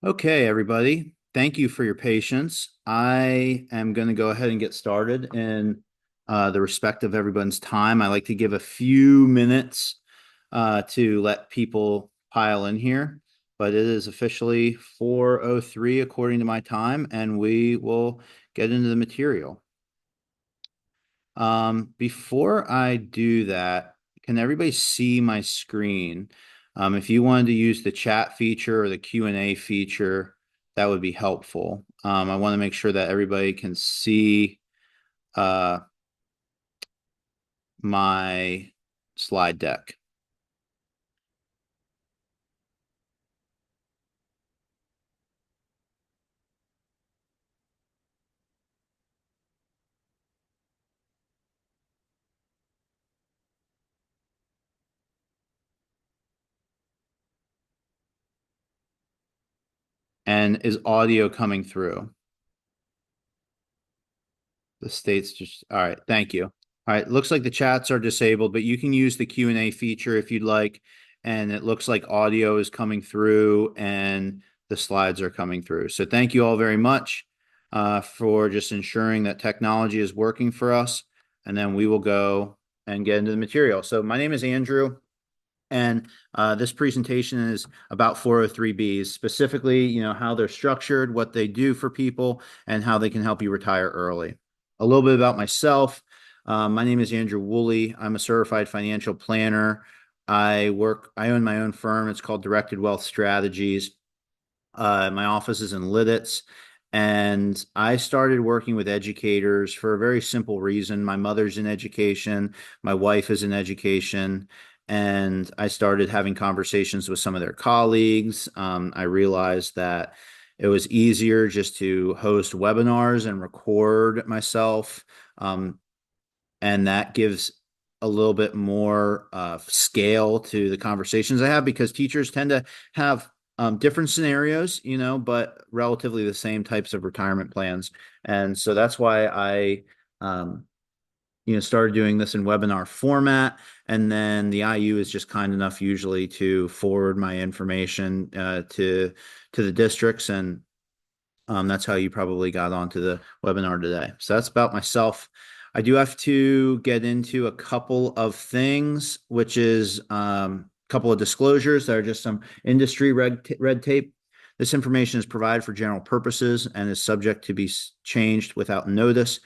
Okay, everybody. Thank you for your patience. I am going to go ahead and get started in the respect of everyone's time. I like to give a few minutes to let people pile in here, but it is officially 4:03 according to my time, and we will get into the material. Before I do that, can everybody see my screen? If you wanted to use the chat feature or the Q&A feature, that would be helpful. I want to make sure that everybody can see uh, my slide deck. And is audio coming through? The state's just all right. Thank you. All right. Looks like the chats are disabled, but you can use the Q&A feature if you'd like. And it looks like audio is coming through and the slides are coming through. So thank you all very much for just ensuring that technology is working for us. And then we will go and get into the material. So my name is Andrew. And this presentation is about 403Bs, specifically, how they're structured, what they do for people, and how they can help you retire early. A little bit about myself. My name is Andrew Woolley. I'm a certified financial planner. I own my own firm. It's called Directed Wealth Strategies. My office is in Lidditz, and I started working with educators for a very simple reason. My mother's in education, my wife is in education, and I started having conversations with some of their colleagues. I realized that it was easier just to host webinars and record myself. And that gives a little bit more scale to the conversations I have because teachers tend to have different scenarios, but relatively the same types of retirement plans. And so that's why I, started doing this in webinar format. And then the IU is just kind enough usually to forward my information to the districts, and that's how you probably got onto the webinar today. So that's about myself. I do have to get into a couple of things, which is a couple of disclosures that are just some industry red tape. This information is provided for general purposes and is subject to be changed without notice.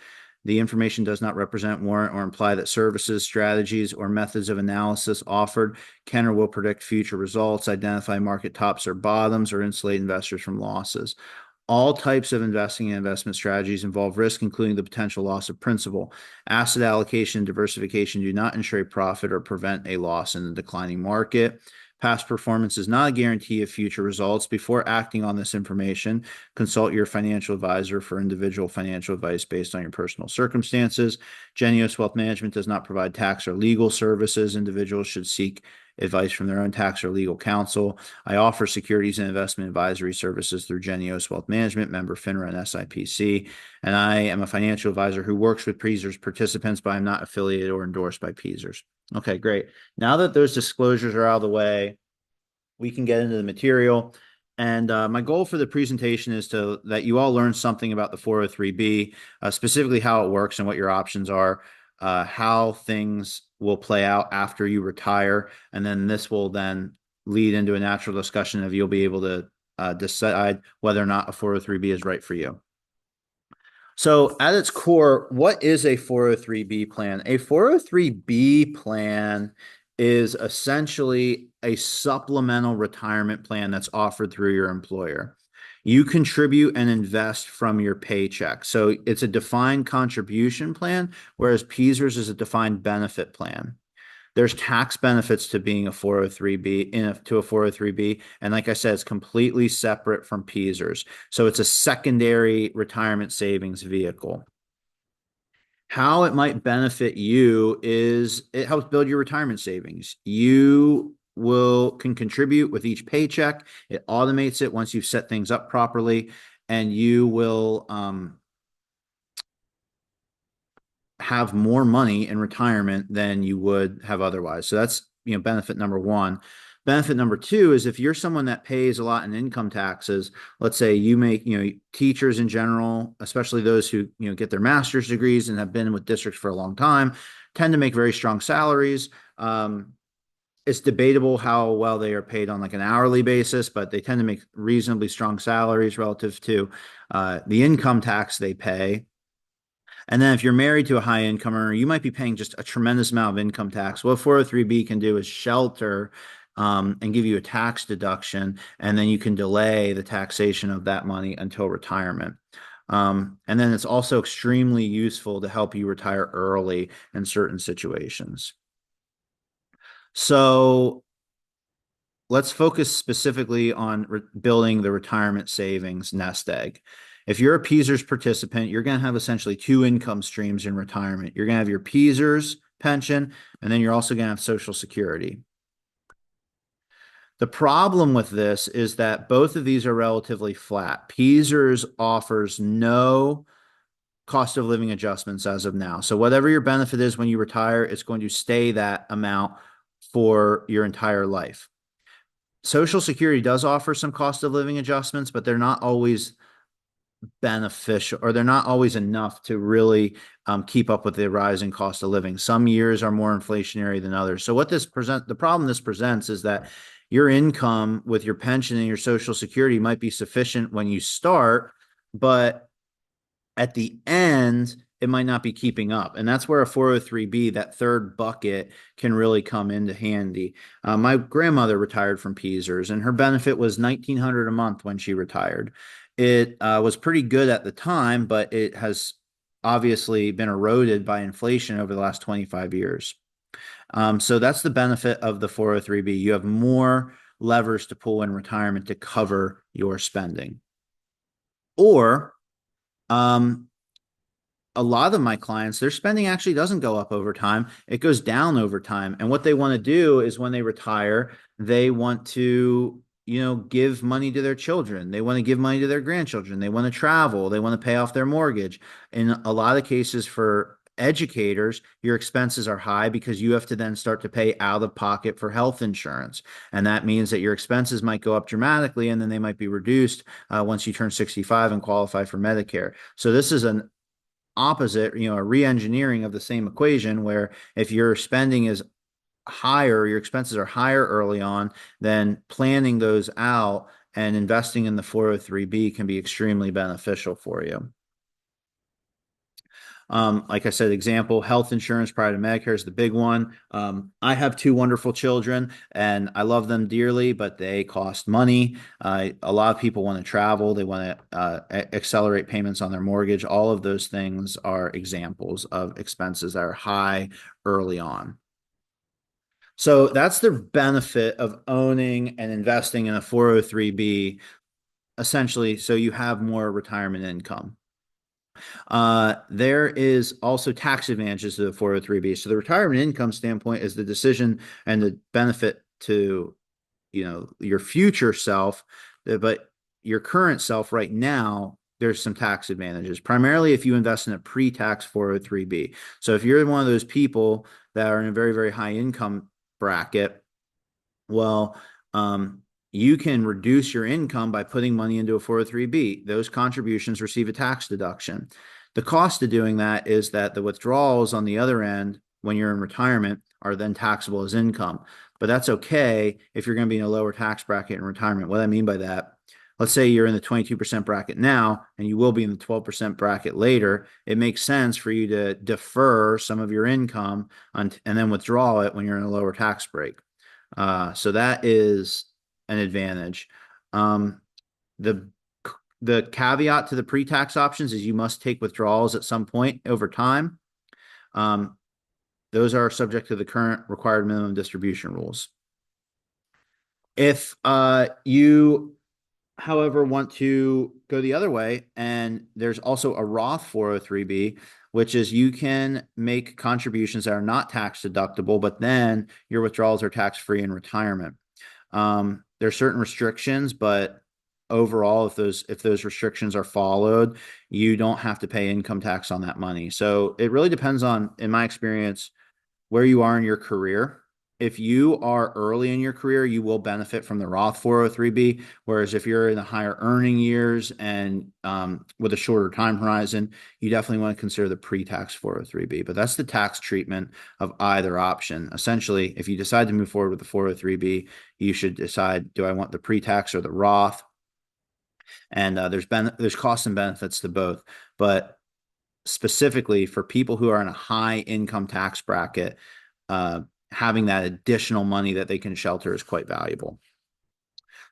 The information does not represent, warrant, or imply that services, strategies, or methods of analysis offered can or will predict future results, identify market tops or bottoms, or insulate investors from losses. All types of investing and investment strategies involve risk, including the potential loss of principal. Asset allocation and diversification do not ensure a profit or prevent a loss in the declining market. Past performance is not a guarantee of future results. Before acting on this information, consult your financial advisor for individual financial advice based on your personal circumstances. Genius Wealth Management does not provide tax or legal services. Individuals should seek advice from their own tax or legal counsel. I offer securities and investment advisory services through Genios Wealth Management, member FINRA and SIPC, and I am a financial advisor who works with PEASers participants, but I'm not affiliated or endorsed by PEASers. Okay, great. Now that those disclosures are out of the way, we can get into the material. And my goal for the presentation is that you all learn something about the 403B, specifically how it works and what your options are, how things will play out after you retire. And then this will then lead into a natural discussion of you'll be able to decide whether or not a 403B is right for you. So at its core, what is a 403B plan? A 403B plan is essentially a supplemental retirement plan that's offered through your employer. You contribute and invest from your paycheck. So it's a defined contribution plan, whereas PEASers is a defined benefit plan. There's tax benefits to being a 403B to a 403B. And like I said, it's completely separate from PEASers. So it's a secondary retirement savings vehicle. How it might benefit you is it helps build your retirement savings. You can contribute with each paycheck. It automates it once you've set things up properly, and you will have more money in retirement than you would have otherwise. So that's benefit number one. Benefit number two is if you're someone that pays a lot in income taxes, let's say you make, teachers in general, especially those who, get their master's degrees and have been with districts for a long time, tend to make very strong salaries. It's debatable how well they are paid on like an hourly basis, but they tend to make reasonably strong salaries relative to the income tax they pay. And then if you're married to a high income earner, you might be paying just a tremendous amount of income tax. What 403B can do is shelter and give you a tax deduction, and then you can delay the taxation of that money until retirement. And then it's also extremely useful to help you retire early in certain situations. So let's focus specifically on building the retirement savings nest egg. If you're a PSERS participant, you're going to have essentially two income streams in retirement. You're going to have your PSERS pension, and then you're also going to have Social Security. The problem with this is that both of these are relatively flat. PSERS offers no cost of living adjustments as of now. So whatever your benefit is when you retire, it's going to stay that amount for your entire life. Social Security does offer some cost of living adjustments, but they're not always beneficial, or they're not always enough to really keep up with the rising cost of living. Some years are more inflationary than others. So the problem this presents is that your income with your pension and your Social Security might be sufficient when you start, but at the end, it might not be keeping up. And that's where a 403B, that third bucket, can really come into handy. My grandmother retired from PSERS, and her benefit was $1,900 a month when she retired. It was pretty good at the time, but it has obviously been eroded by inflation over the last 25 years. So that's the benefit of the 403B. You have more levers to pull in retirement to cover your spending. Or a lot of my clients, their spending actually doesn't go up over time. It goes down over time. And what they want to do is when they retire, they want to, give money to their children. They want to give money to their grandchildren. They want to travel. They want to pay off their mortgage. In a lot of cases for educators, your expenses are high because you have to then start to pay out of pocket for health insurance. And that means that your expenses might go up dramatically, and then they might be reduced once you turn 65 and qualify for Medicare. So this is an opposite, a re-engineering of the same equation, where if your spending is higher, your expenses are higher early on, then planning those out and investing in the 403B can be extremely beneficial for you. Like I said, example, health insurance prior to Medicare is the big one. I have two wonderful children and I love them dearly, but they cost money. A lot of people want to travel. They want to accelerate payments on their mortgage. All of those things are examples of expenses that are high early on. So that's the benefit of owning and investing in a 403B, essentially, so you have more retirement income. There is also tax advantages to the 403B. So the retirement income standpoint is the decision and the benefit to, your future self, but your current self right now, there's some tax advantages, primarily if you invest in a pre-tax 403B. So if you're one of those people that are in a very, very high income bracket, well, you can reduce your income by putting money into a 403B. Those contributions receive a tax deduction. The cost of doing that is that the withdrawals on the other end, when you're in retirement, are then taxable as income. But that's okay if you're going to be in a lower tax bracket in retirement. What I mean by that, let's say you're in the 22% bracket now, and you will be in the 12% bracket later. It makes sense for you to defer some of your income and then withdraw it when you're in a lower tax break. So that is an advantage. The caveat to the pre-tax options is you must take withdrawals at some point over time. Those are subject to the current required minimum distribution rules. If you, however, want to go the other way, and there's also a Roth 403B, which is you can make contributions that are not tax deductible, but then your withdrawals are tax-free in retirement. There are certain restrictions, but overall, if those restrictions are followed, you don't have to pay income tax on that money. So it really depends on, in my experience, where you are in your career. if you are early in your career, you will benefit from the Roth 403b. Whereas if you're in the higher earning years and with a shorter time horizon, you definitely want to consider the pre-tax 403b. But that's the tax treatment of either option. Essentially, if you decide to move forward with the 403b, you should decide, do I want the pre-tax or the Roth? And there's costs and benefits to both. But specifically for people who are in a high income tax bracket, uh, having that additional money that they can shelter is quite valuable.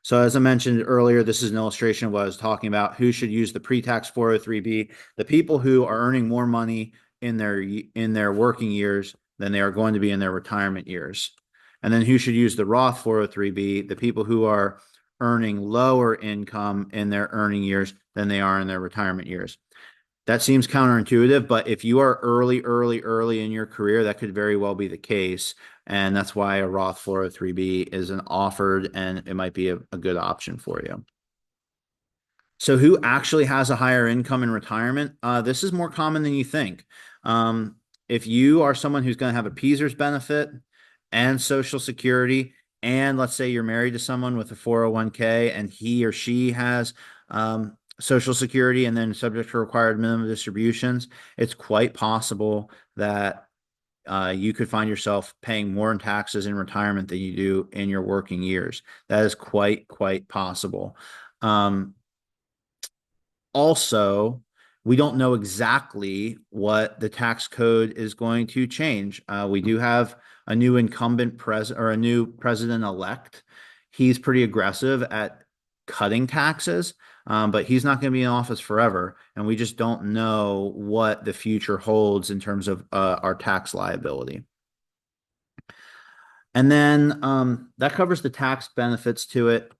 So as I mentioned earlier, this is an illustration of what I was talking about. Who should use the pre-tax 403b? The people who are earning more money in their working years than they are going to be in their retirement years. And then who should use the Roth 403b? The people who are earning lower income in their earning years than they are in their retirement years. That seems counterintuitive, but if you are early in your career, that could very well be the case. And that's why a Roth 403b is an offered and it might be a good option for you. So who actually has a higher income in retirement? This is more common than you think. Um, if you are someone who's going to have a Peasers benefit and Social Security, and let's say you're married to someone with a 401k and he or she has Social Security and then subject to required minimum distributions, it's quite possible that you could find yourself paying more in taxes in retirement than you do in your working years. That is quite possible. Um, Also, we don't know exactly what the tax code is going to change. We do have a new incumbent president or a new president-elect. He's pretty aggressive at cutting taxes, but he's not going to be in office forever. And we just don't know what the future holds in terms of our tax liability. And then that covers the tax benefits to it.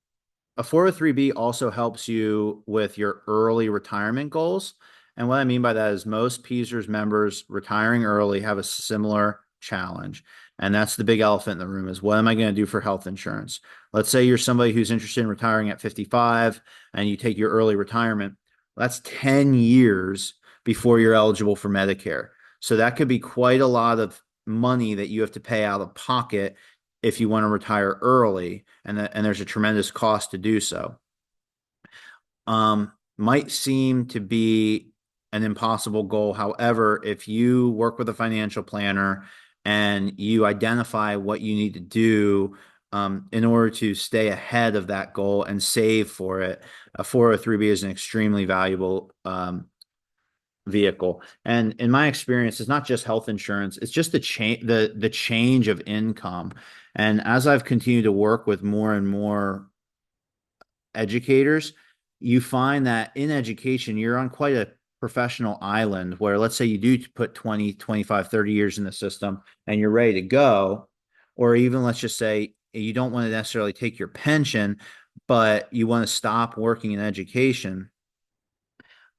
A 403b also helps you with your early retirement goals. And what I mean by that is most Peasers members retiring early have a similar challenge. And that's the big elephant in the room is what am I going to do for health insurance? Let's say you're somebody who's interested in retiring at 55 and you take your early retirement. That's 10 years before you're eligible for Medicare. So that could be quite a lot of money that you have to pay out of pocket if you want to retire early, and there's a tremendous cost to do so. Might seem to be an impossible goal. However, if you work with a financial planner and you identify what you need to do in order to stay ahead of that goal and save for it, a 403b is an extremely valuable vehicle. And in my experience, it's not just health insurance, it's just the change of income. And as I've continued to work with more and more educators, you find that in education, you're on quite a professional island where let's say you do put 20, 25, 30 years in the system and you're ready to go, or even let's just say you don't want to necessarily take your pension, but you want to stop working in education.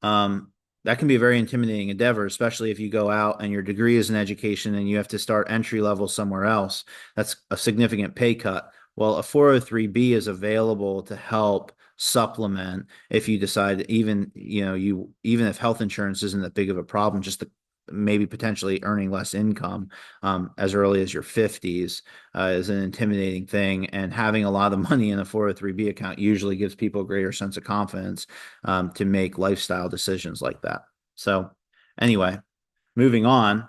Um, that can be a very intimidating endeavor, especially if you go out and your degree is in education and you have to start entry level somewhere else. That's a significant pay cut. Well, a 403b is available to help supplement if you decide even if health insurance isn't that big of a problem, just maybe potentially earning less income as early as your 50s is an intimidating thing. And having a lot of money in a 403b account usually gives people a greater sense of confidence to make lifestyle decisions like that. So, anyway, moving on.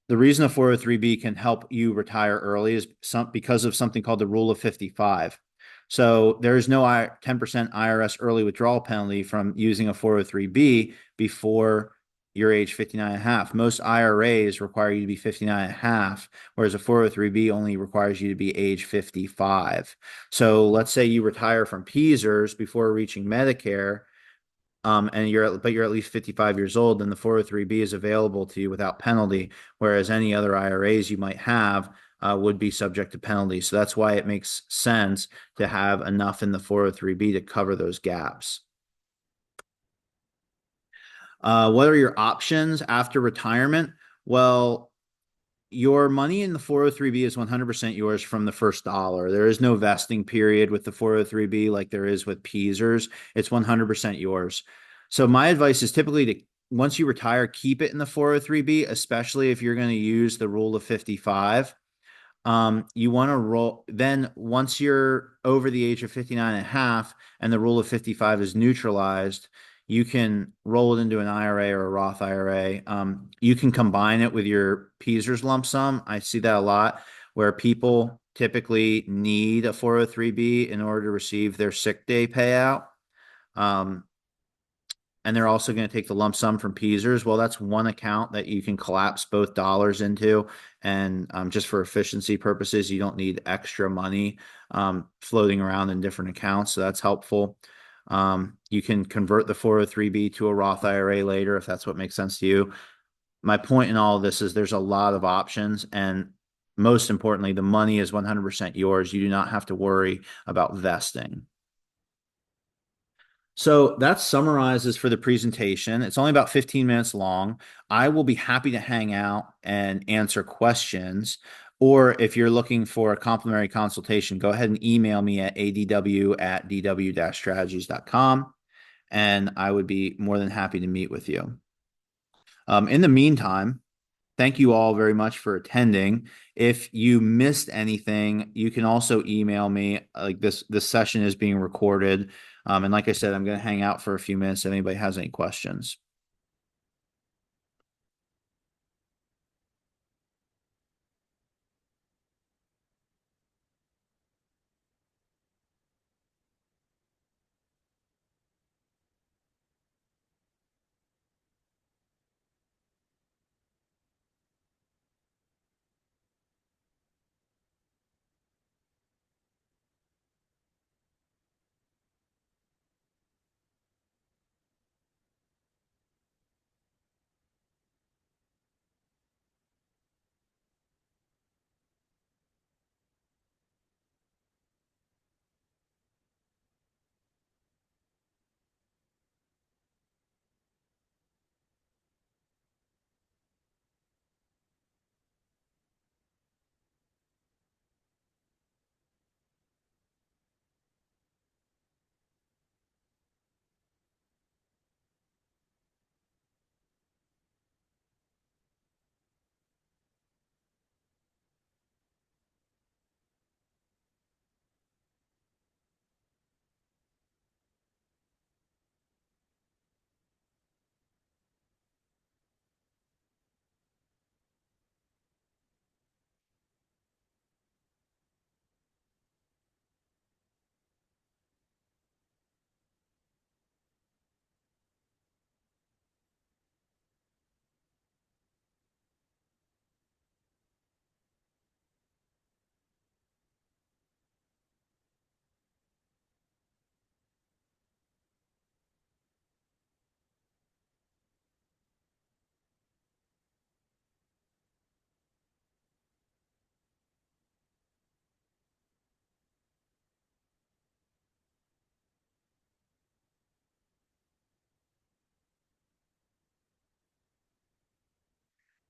The reason a 403b can help you retire early is because of something called the rule of 55. So there is no 10% IRS early withdrawal penalty from using a 403b before you're age 59 and a half. Most IRAs require you to be 59 and a half, whereas a 403b only requires you to be age 55. So let's say you retire from Peasers before reaching Medicare, and you're at least 55 years old, then the 403b is available to you without penalty, whereas any other IRAs you might have would be subject to penalty. So that's why it makes sense to have enough in the 403b to cover those gaps. What are your options after retirement? Well, your money in the 403b is 100% yours from the first dollar. There is no vesting period with the 403b like there is with Peasers. It's 100% yours. So my advice is typically to, once you retire, keep it in the 403b, especially if you're going to use the rule of 55. You want to roll, then once you're over the age of 59 and a half and the rule of 55 is neutralized, you can roll it into an IRA or a Roth IRA. You can combine it with your Peasers lump sum. I see that a lot where people typically need a 403B in order to receive their sick day payout. Um, and they're also going to take the lump sum from Peasers. Well, that's one account that you can collapse both dollars into. And just for efficiency purposes, you don't need extra money floating around in different accounts. So that's helpful. You can convert the 403B to a Roth IRA later if that's what makes sense to you. My point in all of this is there's a lot of options. And most importantly, the money is 100% yours. You do not have to worry about vesting. So that summarizes for the presentation. It's only about 15 minutes long. I will be happy to hang out and answer questions. Or if you're looking for a complimentary consultation, go ahead and email me at adw@dw-strategies.com, and I would be more than happy to meet with you. In the meantime, thank you all very much for attending. If you missed anything, you can also email me. Like this session is being recorded. And like I said, I'm going to hang out for a few minutes if anybody has any questions.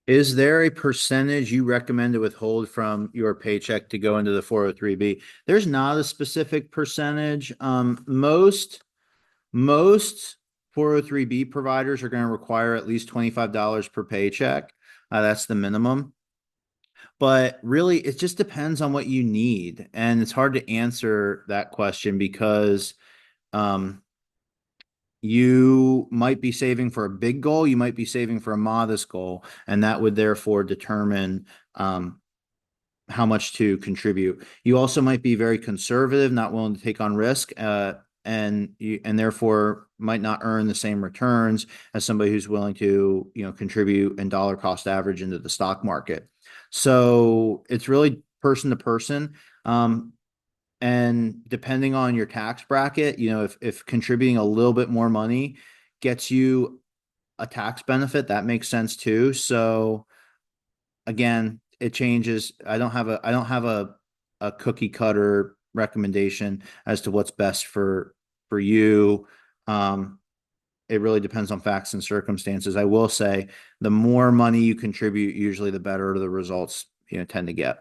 Is there a percentage you recommend to withhold from your paycheck to go into the 403B? There's not a specific percentage. Most 403B providers are going to require at least $25 per paycheck. That's the minimum. But really, it just depends on what you need. And it's hard to answer that question because um, you might be saving for a big goal, you might be saving for a modest goal, and that would therefore determine how much to contribute. You also might be very conservative, not willing to take on risk, and therefore might not earn the same returns as somebody who's willing to, contribute and dollar cost average into the stock market. So it's really person to person. And depending on your tax bracket, if contributing a little bit more money gets you a tax benefit, that makes sense too. So again, it changes. I don't have a cookie cutter recommendation as to what's best for you. Um, it really depends on facts and circumstances. I will say the more money you contribute, usually the better the results tend to get.